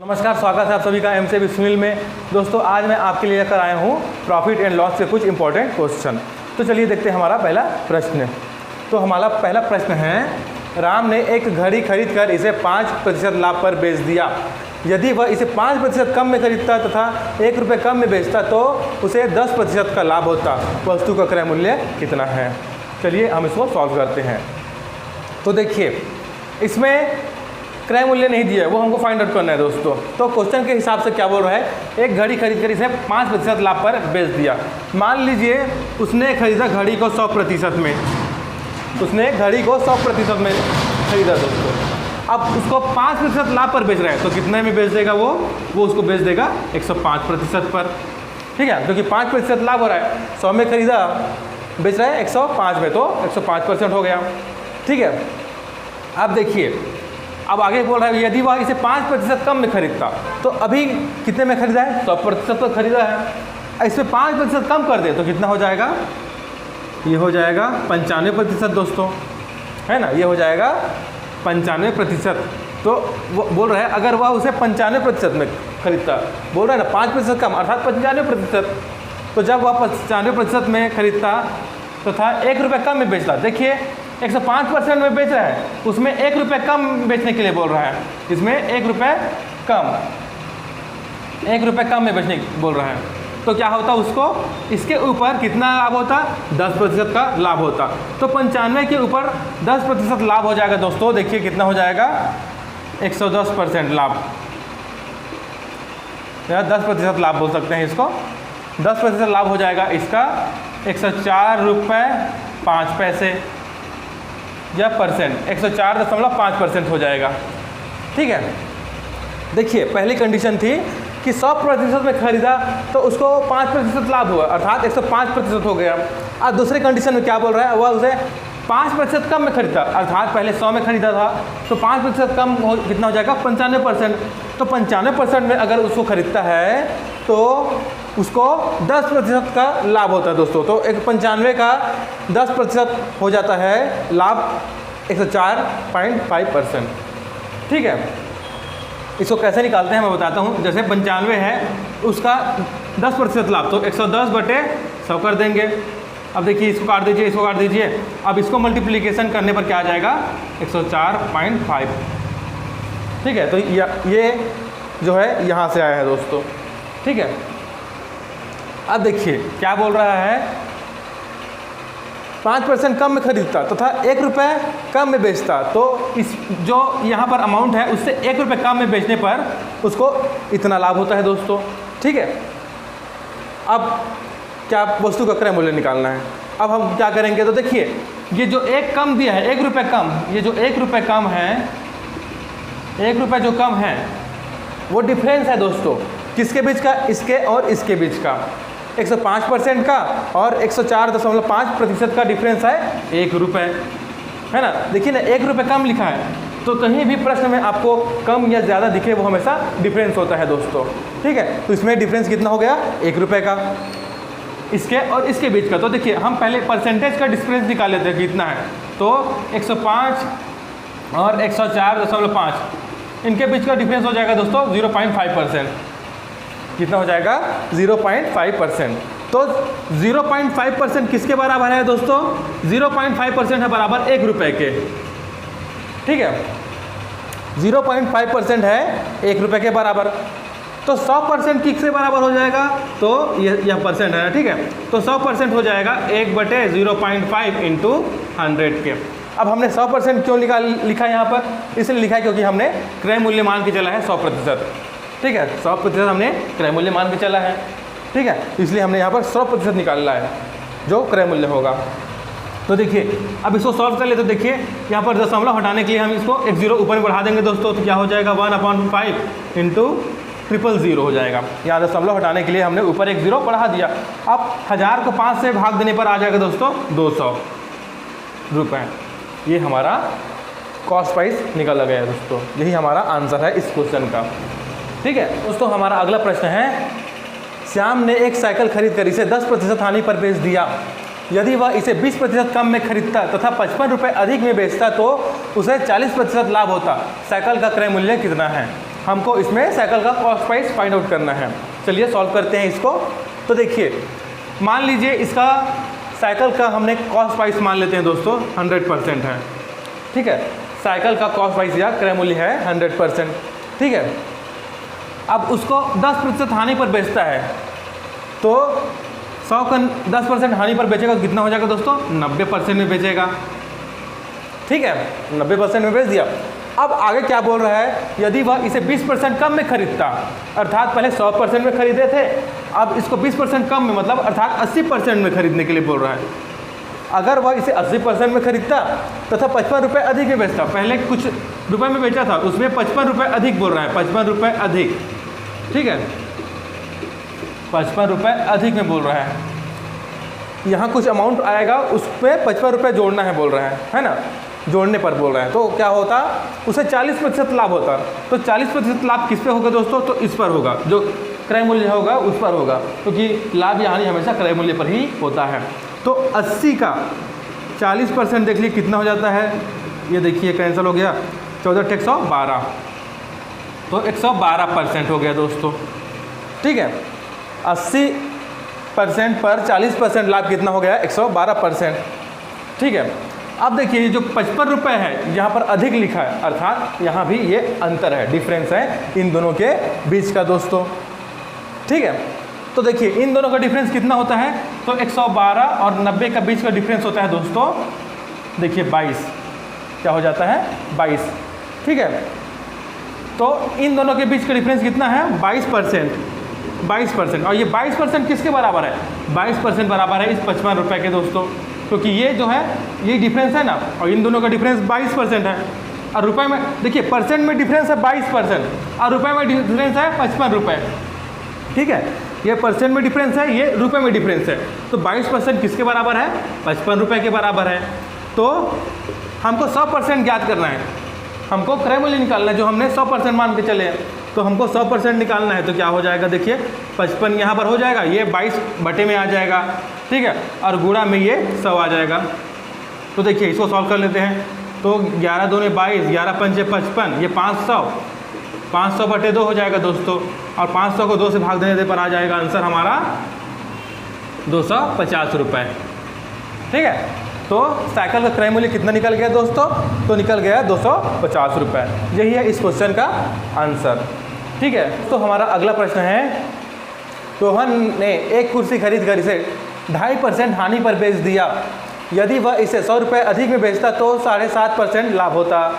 नमस्कार, स्वागत है आप सभी का एमसीए सुनील में। दोस्तों, आज मैं आपके लिए लेकर आया हूँ प्रॉफिट एंड लॉस के कुछ इंपॉर्टेंट क्वेश्चन। तो चलिए देखते हैं हमारा पहला प्रश्न। तो हमारा पहला प्रश्न है, राम ने एक घड़ी खरीद कर इसे 5% लाभ पर बेच दिया। यदि वह इसे 5% कम में खरीदता तथा 1 रुपये कम में बेचता तो उसे 10% का लाभ होता। वस्तु का क्रय मूल्य कितना है? चलिए हम इसको सॉल्व करते हैं। तो देखिए, इसमें क्रय मूल्य नहीं दिया है, वो हमको फाइंड आउट करना है दोस्तों। तो क्वेश्चन के हिसाब से क्या बोल रहा है, एक घड़ी खरीद कर इसे 5% लाभ पर बेच दिया। मान लीजिए उसने खरीदा घड़ी को 100% में, उसने घड़ी को 100% में खरीदा दोस्तों। अब उसको 5% लाभ पर बेच रहा है तो कितने में बेच देगा वो उसको बेच देगा 105% पर। ठीक है, क्योंकि 5% लाभ हो रहा है। 100 में खरीदा, बेच रहा है 105 में, तो 105% हो गया। ठीक है, अब देखिए, अब आगे बोल रहा है यदि वह इसे 5% कम में खरीदता तो अभी कितने में खरीदा है? 100% पर खरीदा है। इसमें 5% कम कर दे तो कितना हो जाएगा? ये हो जाएगा 95% दोस्तों, है ना। ये हो जाएगा 95%। तो वो बोल रहा है अगर वह उसे 95% में खरीदता, बोल रहा है ना 5% कम अर्थात 95%। तो जब वह 95% में खरीदता तथा 1 रुपये कम में बेचता, देखिए 105% में बेच रहा है, उसमें 1 रुपये कम बेचने के लिए बोल रहा है। इसमें 1 रुपये कम, 1 रुपये कम में बेचने बोल रहा है। तो क्या होता उसको, इसके ऊपर कितना लाभ होता? 10% का लाभ होता। तो 95 के ऊपर 10% लाभ हो जाएगा दोस्तों। देखिए कितना हो जाएगा, 110% लाभ, या 10% लाभ बोल सकते हैं इसको। 10% लाभ हो जाएगा इसका 104 रुपये 5 पैसे या परसेंट, 104.5% हो जाएगा। ठीक है, देखिए पहली कंडीशन थी कि 100% में खरीदा तो उसको 5% लाभ हुआ अर्थात 105% हो गया। अब दूसरी कंडीशन में क्या बोल रहा है, वह उसे 5% कम में खरीदा अर्थात पहले 100 में खरीदा था तो 5% कम हो, कितना हो जाएगा? 95%। तो 95% में अगर उसको खरीदता है तो उसको 10% का लाभ होता है दोस्तों। तो 95 का 10% हो जाता है लाभ 104.5%। ठीक है, इसको कैसे निकालते हैं मैं बताता हूँ। जैसे 95 है, उसका 10% लाभ, तो 110/100 कर देंगे। अब देखिए इसको काट दीजिए, इसको काट दीजिए। अब इसको मल्टीप्लिकेशन करने पर क्या आ जाएगा? 104.5। ठीक है, तो ये जो है यहाँ से आया है दोस्तों। ठीक है, अब देखिए क्या बोल रहा है, 5% कम में खरीदता तथा 1 रुपये कम में बेचता तो इस जो यहाँ पर अमाउंट है उससे 1 रुपये कम में बेचने पर उसको इतना लाभ होता है दोस्तों। ठीक है, अब क्या वस्तु का क्रय मूल्य निकालना है। अब हम क्या करेंगे, तो देखिए ये जो 1 कम दिया है, 1 रुपये कम, ये जो 1 रुपये कम है, 1 रुपये जो कम है वो डिफरेंस है दोस्तों। किसके बीच का? इसके और इसके बीच का। 105% का और 104.5% का डिफरेंस है 1 रुपये, है ना। देखिए ना, 1 रुपये कम लिखा है, तो कहीं भी प्रश्न में आपको कम या ज़्यादा दिखे वो हमेशा डिफरेंस होता है दोस्तों। ठीक है, तो इसमें डिफरेंस कितना हो गया? 1 रुपये का, इसके और इसके बीच का। तो देखिए हम पहले परसेंटेज का डिफरेंस निकाल लेते हैं कितना है। तो 105 और 104.5 इनके बीच का डिफरेंस हो जाएगा दोस्तों 0.5%। कितना हो जाएगा? 0.5%। तो 0.5% किसके बराबर है दोस्तों? 0.5% है बराबर 1 रुपये के। ठीक है, 0.5% है 1 रुपये के बराबर। तो 100% किससे बराबर हो जाएगा? तो यह परसेंट है ना। ठीक है, तो 100% हो जाएगा 1/0.5 इंटू 100 के। अब हमने 100% क्यों लिखा यहाँ पर? इसलिए लिखा है क्योंकि हमने क्रय मूल्य मान के चला है 100%। ठीक है, 100% हमने क्रय मूल्य मान के चला है। ठीक है, इसलिए हमने यहाँ पर 100% निकालना है जो क्रय मूल्य होगा। तो देखिए अब इसको सॉल्व कर ले, तो देखिए यहाँ पर दशमलव हटाने के लिए हम इसको एक 0 ऊपर में बढ़ा देंगे दोस्तों। तो क्या हो जाएगा? 1/5 इंटू 000 हो जाएगा। यहाँ दशमलव हटाने के लिए हमने ऊपर एक 0 बढ़ा दिया। अब 1000 को 5 से भाग देने पर आ जाएगा दोस्तों 200 रुपये। ये हमारा कॉस्ट प्राइस निकल गया है दोस्तों। यही हमारा आंसर है इस क्वेश्चन का। ठीक है दोस्तों, हमारा अगला प्रश्न है, श्याम ने एक साइकिल खरीद कर इसे 10% हानि पर बेच दिया। यदि वह इसे 20% कम में खरीदता तथा 55 रुपये अधिक में बेचता तो उसे 40% लाभ होता। साइकिल का क्रय मूल्य कितना है? हमको इसमें साइकिल का कॉस्ट प्राइस फाइंड आउट करना है। चलिए सॉल्व करते हैं इसको। तो देखिए, मान लीजिए इसका साइकिल का हमने कॉस्ट प्राइस मान लेते हैं दोस्तों 100% है, ठीक है। साइकिल का कॉस्ट प्राइस या क्रय मूल्य है 100%, ठीक है। अब उसको 10% हानि पर बेचता है, तो 100 का 10% हानि पर बेचेगा तो कितना हो जाएगा दोस्तों? 90% में बेचेगा, ठीक है। 90% में बेच दिया। अब आगे क्या बोल रहा है, यदि वह इसे 20% कम में खरीदता, अर्थात पहले 100% में खरीदे थे, अब इसको 20% कम में, मतलब अर्थात 80% में खरीदने के लिए बोल रहा है। अगर वह इसे 80% में खरीदता तथा 55 रुपये अधिक में बेचता, पहले कुछ रुपए में बेचा था, उसमें 55 रुपये अधिक बोल रहा है, 55 रुपये अधिक, ठीक है, 55 रुपये अधिक में बोल रहा है। यहाँ कुछ अमाउंट आएगा, उस पर 55 रुपये जोड़ना है बोल रहा है ना, जोड़ने पर बोल रहे हैं। तो क्या होता, उसे 40% लाभ होता। तो 40% लाभ किस पे होगा दोस्तों? तो इस पर होगा, जो क्रय मूल्य होगा उस पर होगा, क्योंकि लाभ या हानि हमेशा क्रय मूल्य पर ही होता है। तो 80 का 40% देख लीजिए कितना हो जाता है, ये देखिए कैंसिल हो गया, 14 112, तो 112% हो गया दोस्तों, ठीक है। 80% पर 40% लाभ कितना हो गया? 112%, ठीक है। अब देखिए ये जो 55 रुपये है यहाँ पर अधिक लिखा है, अर्थात यहाँ भी ये अंतर है, डिफरेंस है इन दोनों के बीच का दोस्तों, ठीक है। तो देखिए इन दोनों का डिफरेंस कितना होता है? तो 112 और 90 का बीच का डिफरेंस होता है दोस्तों, देखिए 22, क्या हो जाता है? 22, ठीक है। तो इन दोनों के बीच का डिफरेंस कितना है? 22%। और ये 22% किसके बराबर है? 22% बराबर है इस 55 रुपये के दोस्तों, क्योंकि ये जो है ये डिफरेंस है ना, और इन दोनों का डिफरेंस 22% है। और रुपए में देखिए, परसेंट में डिफरेंस है 22% और रुपए में डिफरेंस है 55 रुपये, ठीक है। ये परसेंट में डिफरेंस है, ये रुपए में डिफरेंस है। तो 22% किसके बराबर है? 55 रुपये के बराबर है। तो हमको 100% ज्ञात करना है, हमको क्रय मूल्य निकालना है, जो हमने 100% मान के चले हैं, तो हमको 100% निकालना है। तो क्या हो जाएगा? देखिए 55 यहाँ पर हो जाएगा, ये 22 बटे में आ जाएगा, ठीक है, और गुणा में ये 100 आ जाएगा। तो देखिए इसको सॉल्व कर लेते हैं। तो 11 दूने 22, 11 पंचे 55, ये 500 बटे 2 हो जाएगा दोस्तों, और 500 को 2 से भाग देने पर आ जाएगा आंसर हमारा 250 रुपये, ठीक है। तो साइकिल का क्रय मूल्य कितना निकल गया दोस्तों? तो निकल गया 250 रुपये। यही है इस क्वेश्चन का आंसर, ठीक है। तो हमारा अगला प्रश्न है, रोहन ने एक कुर्सी खरीद कर इसे 2.5% हानि पर बेच दिया, यदि वह इसे 100 रुपये अधिक में बेचता तो 7.5% लाभ होता।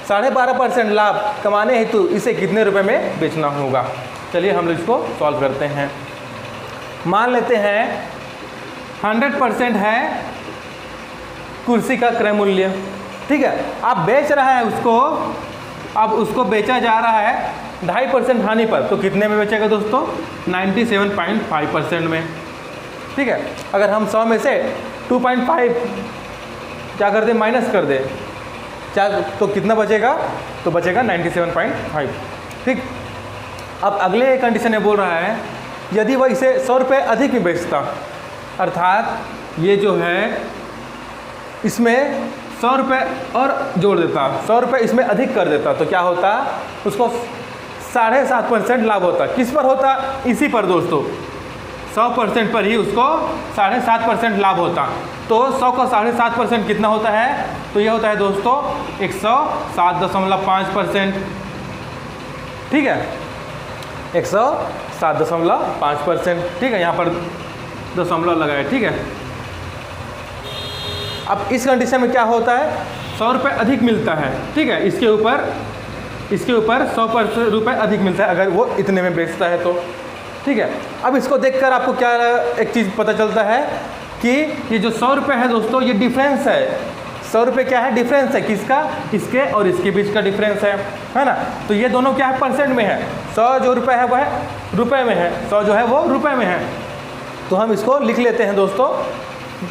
12.5% लाभ कमाने हेतु इसे कितने रुपए में बेचना होगा? चलिए हम लोग इसको सॉल्व करते हैं। मान लेते हैं 100% है कुर्सी का क्रय मूल्य, ठीक है। आप बेच रहा है उसको, अब उसको बेचा जा रहा है 2.5% हानि पर, तो कितने में बेचेगा दोस्तों? 97.5% में, ठीक है। अगर हम 100 में से 2.5 क्या कर दे? माइनस कर दे, क्या तो कितना बचेगा? तो बचेगा 97.5, ठीक। अब अगले कंडीशन में बोल रहा है, यदि वह इसे 100 रुपये अधिक में बेचता, अर्थात ये जो है इसमें 100 रुपये और जोड़ देता, 100 रुपये इसमें अधिक कर देता, तो क्या होता? उसको 7.5% लाभ होता। किस पर होता? इसी पर दोस्तों, 100% पर ही उसको 7.5% लाभ होता। तो 100 का 7.5% कितना होता है? तो यह होता है दोस्तों 107.5%, ठीक है, 107.5%, ठीक है। यहाँ पर दशमलव लगाए, ठीक है। अब इस कंडीशन में क्या होता है? 100 रुपये अधिक मिलता है, ठीक है, इसके ऊपर 100 रुपये अधिक मिलता है अगर वो इतने में बेचता है तो, ठीक है। अब इसको देखकर आपको क्या एक चीज़ पता चलता है कि ये जो 100 रुपये है दोस्तों, ये डिफरेंस है। 100 रुपये क्या है? डिफरेंस है। किसका? इसके और इसके बीच का डिफरेंस है ना। तो ये दोनों क्या है? परसेंट में है। 100 जो रुपये है वह रुपये में है, 100 जो है वो रुपये में है। तो हम इसको लिख लेते हैं दोस्तों।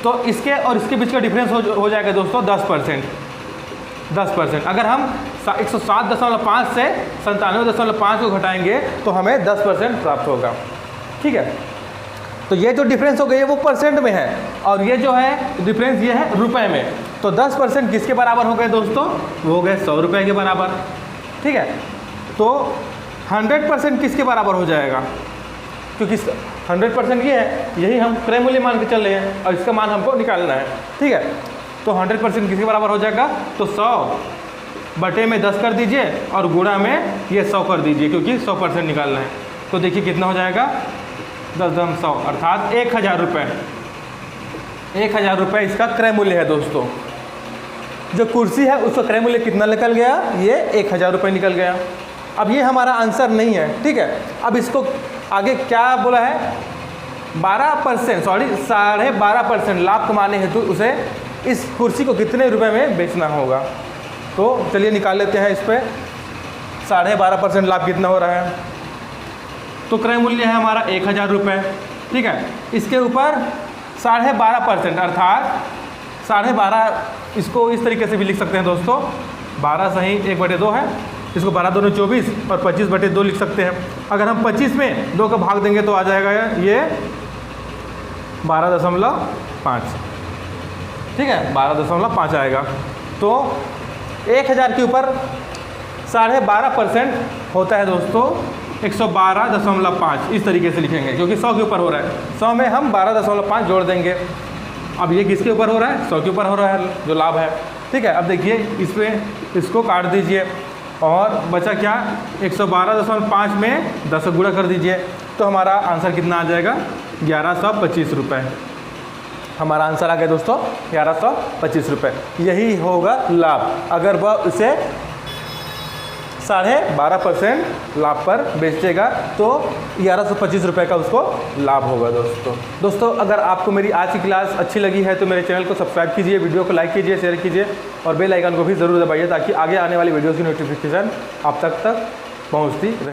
तो इसके और इसके बीच का डिफरेंस हो जाएगा दोस्तों 10%। अगर हम 107.5 से 97.5 को घटाएंगे तो हमें 10% प्राप्त होगा, ठीक है। तो ये जो डिफरेंस हो गई है वो परसेंट में है, और ये जो है डिफरेंस ये है रुपए में। तो 10% किसके बराबर हो गए दोस्तों? वो हो गए 100 रुपये के बराबर, ठीक है। तो 100% किसके बराबर हो जाएगा, क्योंकि 100% ये है, यही हम क्रय मूल्य मान के चल रहे हैं और इसका मान हमको निकालना है। ठीक है, तो 100% किसके बराबर हो जाएगा, तो 100/10 कर दीजिए और गुणा में ये 100 कर दीजिए, क्योंकि 100% निकालना है। तो देखिए कितना हो जाएगा, 10×100 अर्थात 1000 रुपये। 1000 रुपये इसका क्रय मूल्य है दोस्तों। जो कुर्सी है उसका क्रय मूल्य कितना निकल गया, ये 1000 रुपये निकल गया। अब ये हमारा आंसर नहीं है, ठीक है। अब इसको आगे क्या बोला है, 12%, सॉरी 12.5% लाभ कमाने हेतु उसे इस कुर्सी को कितने रुपए में बेचना होगा। तो चलिए निकाल लेते हैं इस पर 12.5% लाभ कितना हो रहा है। तो क्रय मूल्य है हमारा 1000 रुपये, ठीक है। इसके ऊपर 12.5% अर्थात 12.5, इसको इस तरीके से भी लिख सकते हैं दोस्तों, 12 सही 1/2 है, इसको 12 दूनी 24 और 25/2 लिख सकते हैं। अगर हम 25 में 2 का भाग देंगे तो आ जाएगा ये 12.5, ठीक है, 12.5 आएगा। तो 1000 के ऊपर 12.5% होता है दोस्तों 112.5, इस तरीके से लिखेंगे, क्योंकि 100 के ऊपर हो रहा है। 100 में हम 12.5 जोड़ देंगे। अब ये किसके ऊपर हो रहा है, 100 के ऊपर हो रहा है जो लाभ है, ठीक है। अब देखिए इस पर इसको काट दीजिए और बचा क्या, 112.5 में 10 गुणा कर दीजिए, तो हमारा आंसर कितना आ जाएगा, 1125 रुपये। हमारा आंसर आ गया दोस्तों 1125 रुपये। यही होगा लाभ अगर वह उसे 12.5% लाभ पर बेचेगा, तो 1125 रुपये का उसको लाभ होगा दोस्तों। अगर आपको मेरी आज की क्लास अच्छी लगी है तो मेरे चैनल को सब्सक्राइब कीजिए, वीडियो को लाइक कीजिए, शेयर कीजिए और बेल आइकन को भी ज़रूर दबाइए, ताकि आगे आने वाली वीडियोज़ की नोटिफिकेशन आप तक पहुँचती रहे।